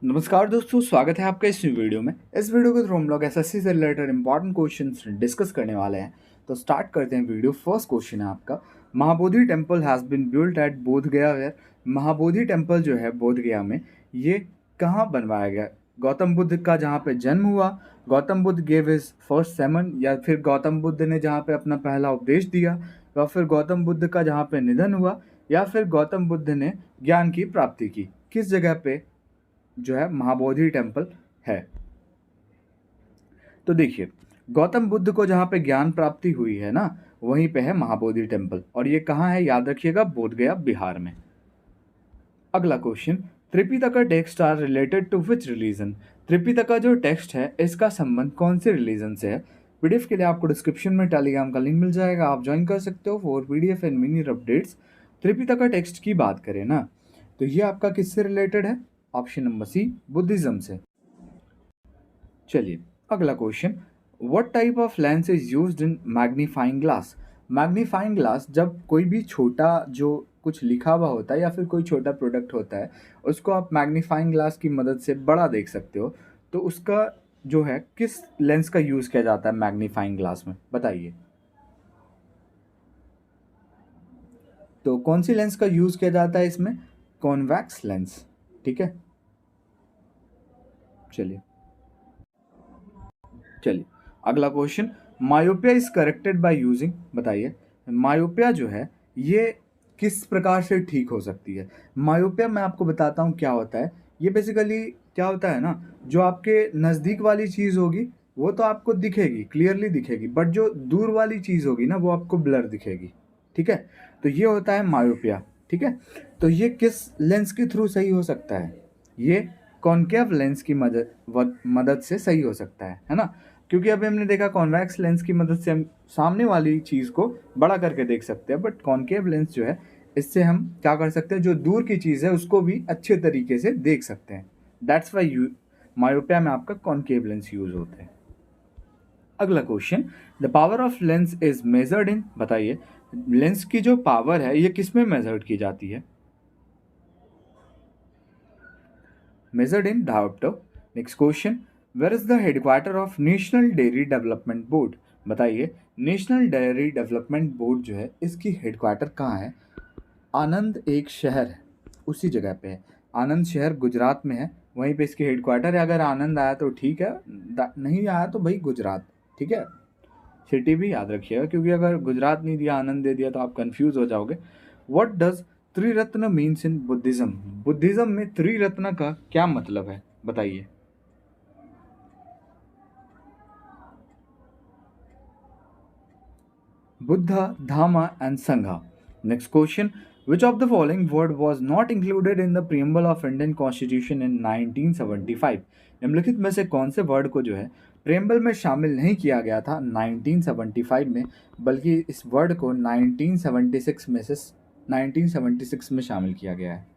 नमस्कार दोस्तों, स्वागत है आपका इस वीडियो में। इस वीडियो के थ्रू हम लोग एसएससी से रिलेटेड इंपॉर्टेंट क्वेश्चंस डिस्कस करने वाले हैं। तो स्टार्ट करते हैं वीडियो। फर्स्ट क्वेश्चन है आपका, Mahabodhi temple has been built at Bodh Gaya where. Mahabodhi temple जो है बोध गया में, ये कहाँ बनवाया गया? गौतम बुद्ध का जहाँ पे जन्म हुआ, Gautam Buddha gave his first semen, या फिर गौतम बुद्ध ने जहाँ पे अपना पहला उपदेश दिया, या फिर गौतम बुद्ध का जहाँ पे निधन हुआ, या फिर गौतम बुद्ध ने ज्ञान की प्राप्ति की। किस जगह पे जो है महाबोधि टेम्पल है? तो देखिए, गौतम बुद्ध को जहाँ पे ज्ञान प्राप्ति हुई है ना, वहीं पे है महाबोधि टेम्पल। और ये कहाँ है? याद रखिएगा, बोध गया, बिहार में। अगला question, Tripitaka text are related to which religion? Tripitaka जो टेक्स्ट है, इसका संबंध कौन से रिलीजन से है? पीडीएफ के लिए आपको डिस्क्रिप्शन में टेलीग्राम का लिंक मिल जाएगा, आप ज्वाइन कर सकते हो for PDF and mini updates. Tripitaka text की बात करें ना, तो ये आपका किससे रिलेटेड है? ऑप्शन नंबर सी, बुद्धिज्म से। चलिए अगला question, what type of lens is used in magnifying glass? Magnifying glass, जब कोई भी छोटा जो कुछ लिखा हुआ होता है या फिर कोई छोटा प्रोडक्ट होता है, उसको आप मैग्नीफाइंग ग्लास की मदद से बड़ा देख सकते हो। तो उसका जो है, किस लेंस का यूज़ किया जाता है मैग्नीफाइंग ग्लास में? बताइए। तो कौन सी लेंस का यूज़ किया जाता है इसमें? Convex lens. ठीक है, चलिए चलिए अगला question, myopia is corrected by using. बताइए, मायोपिया जो है ये किस प्रकार से ठीक हो सकती है? मायोपिया मैं आपको बताता हूँ क्या होता है। ये बेसिकली क्या होता है ना, जो आपके नज़दीक वाली चीज़ होगी वो तो आपको दिखेगी, क्लियरली दिखेगी, बट जो दूर वाली चीज़ होगी ना, वो आपको ब्लर दिखेगी। ठीक है, तो ये होता है मायोपिया। ठीक है, तो ये किस लेंस के थ्रू सही हो सकता है? ये कॉनकेव लेंस की मदद से सही हो सकता है ना। क्योंकि अभी हमने देखा कॉन्वेक्स लेंस की मदद से हम सामने वाली चीज़ को बड़ा करके देख सकते हैं, बट कॉनकेव लेंस जो है, इससे हम क्या कर सकते हैं, जो दूर की चीज़ है उसको भी अच्छे तरीके से देख सकते हैं। दैट्स वाई मायोपिया में आपका कॉनकेव लेंस यूज होते हैं। अगला question, the power of lens is measured in. बताइए, लेंस की जो पावर है ये किस में मेजर्ड की जाती है? Measured in diopter. Next question, where is the headquarter of National Dairy Development Board? बताइए, नेशनल डेयरी डेवलपमेंट बोर्ड जो है, इसकी हेडक्वार्टर कहाँ है? आनंद एक शहर है, उसी जगह पे है। आनंद शहर गुजरात में है, वहीं पे इसकी हेडक्वार्टर है। अगर आनंद आया तो ठीक है, नहीं आया तो भाई गुजरात। ठीक है, सिटी भी याद रखिएगा, क्योंकि अगर गुजरात नहीं दिया, आनंद दे दिया तो आप कंफ्यूज हो जाओगे। What does Triratna means in Buddhism? Buddhism में त्रिरत्न का क्या मतलब है? बताइए। बुद्धा, धामा एंड संघा। Next question, which of the following word was not included in the preamble of Indian constitution in 1975? निम्नलिखित में से कौन से वर्ड को जो है प्रीएम्बल में शामिल नहीं किया गया था 1975 में, बल्कि इस वर्ड को 1976 में शामिल किया गया है?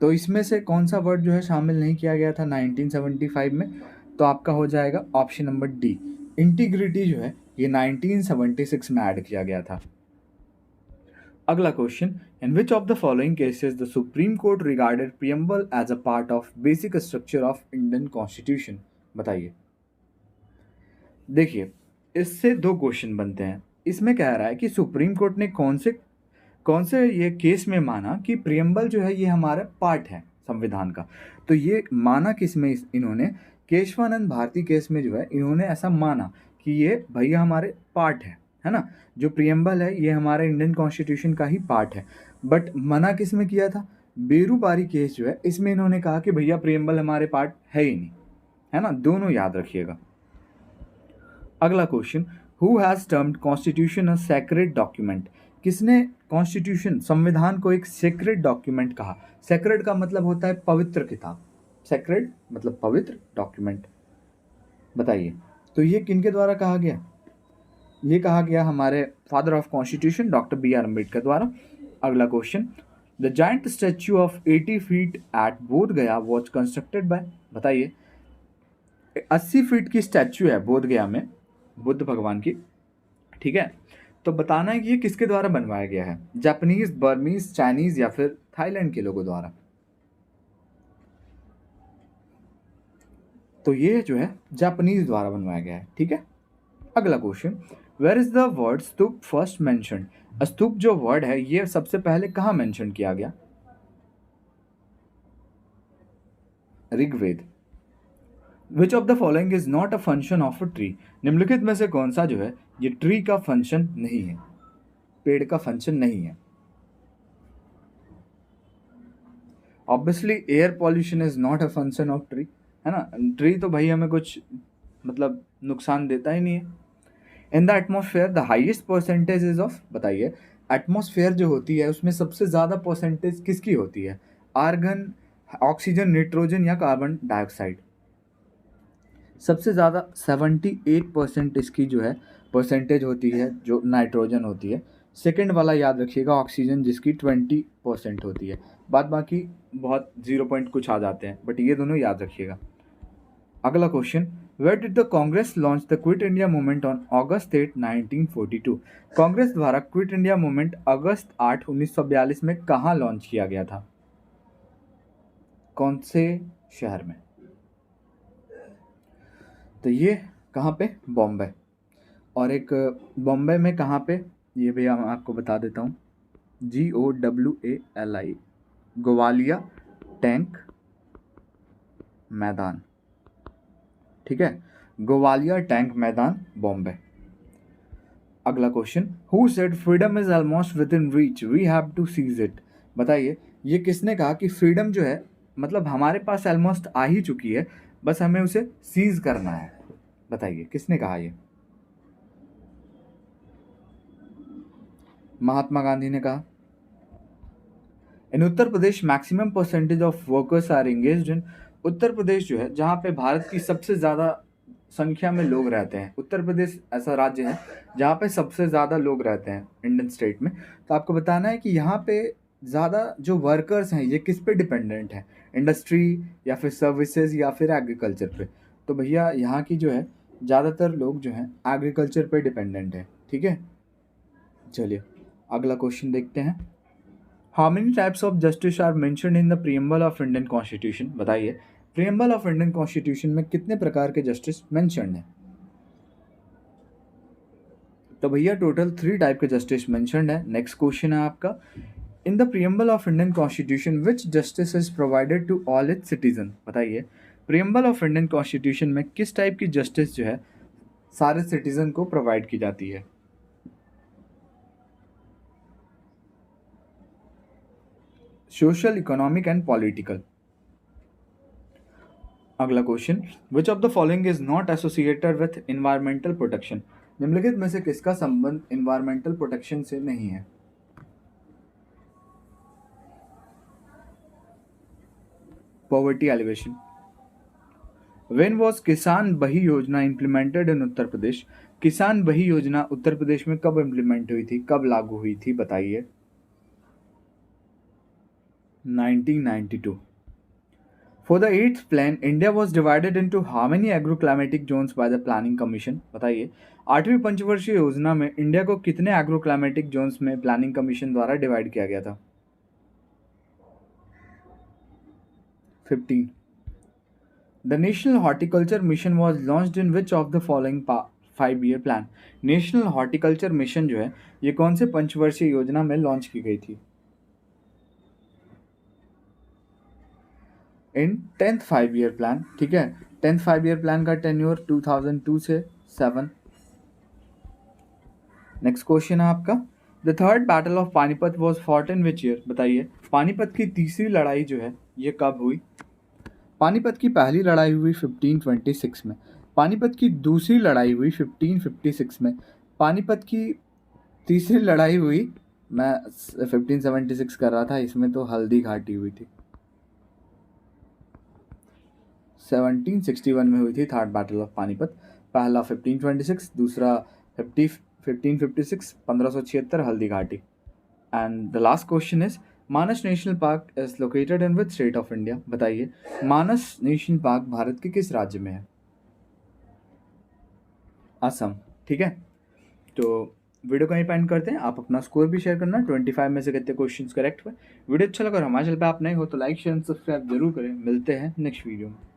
तो इसमें से कौन सा वर्ड जो है शामिल नहीं किया गया था 1975 में? तो आपका हो जाएगा ऑप्शन नंबर डी, इंटीग्रिटी जो है ये 1976 में ऐड किया गया था। अगला question, in which of the following cases the supreme court regarded preamble as a part of basic structure of Indian constitution? बताइए। देखिए, इससे दो क्वेश्चन बनते हैं। इसमें कह रहा है कि सुप्रीम कोर्ट ने कौन से ये केस में माना कि प्रियम्बल जो है ये हमारा पार्ट है संविधान का। तो ये माना किस में इन्होंने? केशवानंद भारती केस में जो है इन्होंने ऐसा माना कि ये भैया हमारे पार्ट है ना। जो प्रियम्बल है ये हमारे इंडियन कॉन्स्टिट्यूशन का ही पार्ट है। बट मना किस में किया था? बेरूबारी केस जो है, इसमें इन्होंने कहा कि भैया प्रियम्बल हमारे पार्ट है ही नहीं, है ना। दोनों याद रखिएगा। अगला question, who has termed constitution a sacred document? किसने कॉन्स्टिट्यूशन, संविधान को एक सेक्रेड डॉक्यूमेंट कहा? सेक्रेड का मतलब होता है पवित्र किताब, सेक्रेड मतलब पवित्र, डॉक्यूमेंट। बताइए, तो ये किनके द्वारा कहा गया? ये कहा गया हमारे father of constitution doctor B R. Ambedkar द्वारा। अगला question, the giant statue of 80 feet at Bodh Gaya was constructed by. बताइए, 80 फीट की स्टैच्यू है बोध गया में बुद्ध भगवान की। ठीक है, तो बताना है कि ये किसके द्वारा बनवाया गया है? जापानीज, बर्मीज, चाइनीज या फिर थाईलैंड के लोगों द्वारा? तो ये जो है जापानीज द्वारा बनवाया गया है, ठीक है। अगला question, where is the word stupa first mention? Stupa जो वर्ड है ये सबसे पहले कहाँ मेंशन किया गया? Rigveda. Which of the following is not a function of a tree? निम्नलिखित में से कौन सा जो है ये ट्री का फंक्शन नहीं है, पेड़ का फंक्शन नहीं है? Obviously air pollution is not a function of tree, है ना। ट्री तो भाई हमें कुछ मतलब नुकसान देता ही नहीं है। In the atmosphere the highest percentage is of, बताइए एटमोसफेयर जो होती है उसमें सबसे ज़्यादा परसेंटेज किसकी होती है? आर्गन, ऑक्सीजन, नाइट्रोजन या कार्बन डाइऑक्साइड? सबसे ज़्यादा 78% इसकी जो है परसेंटेज होती है जो नाइट्रोजन होती है। सेकंड वाला याद रखिएगा ऑक्सीजन जिसकी 20% होती है। बाद बाकी बहुत 0 पॉइंट कुछ आ जाते हैं, बट ये दोनों याद रखिएगा। अगला question, where did the Congress launch the quit India movement on August 8 1942? Congress द्वारा क्विट इंडिया मूवमेंट अगस्त 8 1942 में कहाँ लॉन्च किया गया था? कौन से शहर में? तो ये कहाँ पे? बॉम्बे। और एक बॉम्बे में कहाँ पे, ये भी मैं आपको बता देता हूँ, GOWALI, ग्वालिया टैंक मैदान, ठीक है। Gwalior tank maidan, Bombay. अगला question, who said freedom is almost within reach we have to seize it? बताइए ये किसने कहा कि फ्रीडम जो है मतलब हमारे पास ऑलमोस्ट आ ही चुकी है, बस हमें उसे सीज करना है? बताइए किसने कहा ये? महात्मा गांधी ने कहा। In Uttar Pradesh maximum percentage of workers are engaged in, Uttar Pradesh जो है जहाँ पे भारत की सबसे ज़्यादा संख्या में लोग रहते हैं, उत्तर प्रदेश ऐसा राज्य है जहाँ पे सबसे ज़्यादा लोग रहते हैं इंडियन स्टेट में। तो आपको बताना है कि यहाँ पे ज़्यादा जो वर्कर्स हैं ये किस पे डिपेंडेंट है? इंडस्ट्री या फिर सर्विसेज या फिर एग्रीकल्चर पे? तो भैया यहाँ की जो है ज़्यादातर लोग जो हैं एग्रीकल्चर पे डिपेंडेंट है, ठीक है। चलिए अगला क्वेश्चन देखते हैं। How many types of justice are mentioned in the preamble of Indian constitution? बताइए प्रीएम्बल ऑफ इंडियन कॉन्स्टिट्यूशन में कितने प्रकार के जस्टिस मेंशन्ड हैं? तो भैया टोटल 3 टाइप के जस्टिस मेंशन्ड है। नेक्स्ट क्वेश्चन है आपका, in the preamble of Indian constitution which justice is provided to all its citizen? बताइए प्रीएम्बल ऑफ इंडियन कॉन्स्टिट्यूशन में किस टाइप की जस्टिस जो है सारे सिटीजन को प्रोवाइड की जाती है? Social, economic and political. अगला question, which of the following is not associated with environmental protection? निम्नलिखित में से किसका संबंध इन्वायरमेंटल प्रोटेक्शन से नहीं है? Poverty alleviation. व्हेन वाज किसान बही योजना इम्प्लीमेंटेड इन उत्तर प्रदेश? किसान बही योजना उत्तर प्रदेश में कब इम्प्लीमेंट हुई थी, कब लागू हुई थी? बताइए। 1992। For the eighth plan, India was divided into how many agroclimatic zones by the Planning Commission? बताइए 8वीं पंचवर्षीय योजना में इंडिया को कितने एग्रोक्लाइमेटिक जोन्स में प्लानिंग कमीशन द्वारा डिवाइड किया गया था? 15. The National Horticulture Mission was launched in which of the following 5-year plan? National horticulture mission जो है ये कौन से पंचवर्षीय योजना में लॉन्च की गई थी? इन 10th 5-year प्लान, ठीक है। 10th 5-year प्लान का टेन्योर 2002 से 7। नेक्स्ट क्वेश्चन है आपका, the third battle of Panipat was fought in which year? बताइए पानीपत की तीसरी लड़ाई जो है ये कब हुई? पानीपत की पहली लड़ाई हुई 1526 में, पानीपत की दूसरी लड़ाई हुई 1556 में, पानीपत की तीसरी लड़ाई हुई, मैं 1576 कर रहा था, इसमें तो हल्दी घाटी हुई थी, 1761 में हुई थी थर्ड बैटल ऑफ पानीपत। पहला 1526, दूसरा 1556 1576 Haldi Ghati. And the last question is Manas national park is located in which state of India? बताइए मानस नेशनल पार्क भारत के किस राज्य में है? असम, ठीक है। तो वीडियो को यहीं पे एंड करते हैं। आप अपना स्कोर भी शेयर करना, 25 में से कितने क्वेश्चंस करेक्ट हुए। वीडियो अच्छा लगा और हमारे चैनल पे आप नए हो तो लाइक शेयर सब्सक्राइब जरूर करें। मिलते हैं नेक्स्ट वीडियो में।